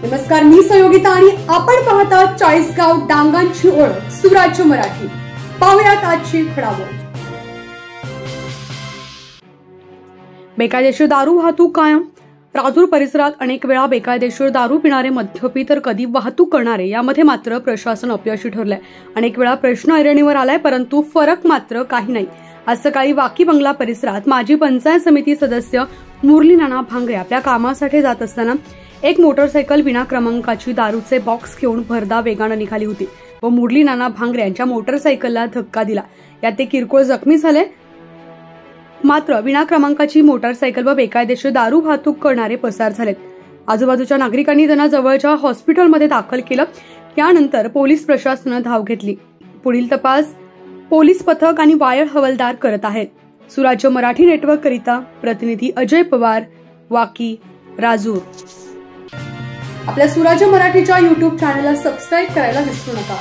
नमस्कार, मी संयोगिता आणि आपण पाहता चाळीसगाव डांगांची ओळख सुराज्य मराठी। पाहुयात आजची घडामोड। बेकायदेशीर दारू वाहतूक कायम। राजूर परिसरात अनेक वेळा बेकायदेशीर दारू पिणारे मद्यपी तर कधी वाहतूक करणारे यामध्ये मात्र प्रशासन अपयशी ठरलंय। अनेक वेळा प्रश्न ऐरणीवर आलाय, परंतु फरक मात्र काही नाही। आज सकाळी वाकी बंगला परिसरात माजी पंचायत समिती सदस्य मुरली नाना भांगरे आपल्या कामासाठी जात असताना एक मोटरसायकल विना क्रमांकाची दारूचे बॉक्स घेऊन भरधाव वेगाने निघाली होती व मुरली नाना भांगरे यांच्या मोटरसायकलला धक्का दिला। यात ते किरकोळ जखमी झाले। मात्र विना क्रमांकाची मोटरसायकल व बेकायदेशीर दारू वाहतूक करणारे पसार झालेत। आजूबाजूच्या नागरिकांनी त्यांना जवळच्या हॉस्पिटलमध्ये दाखल केलं। यानंतर पोलीस प्रशासनाने धाव घेतली। पुढील तपास पोलीस पथक आणि वायर हवालदार करत आहेत। सुराज्य मराठी नेटवर्क करिता प्रतिनिधी अजय पवार, वाकी, राजूर। आपल्या सुराज्य मराठीच्या YouTube चॅनलला सबस्क्राइब करायला विसरू नका।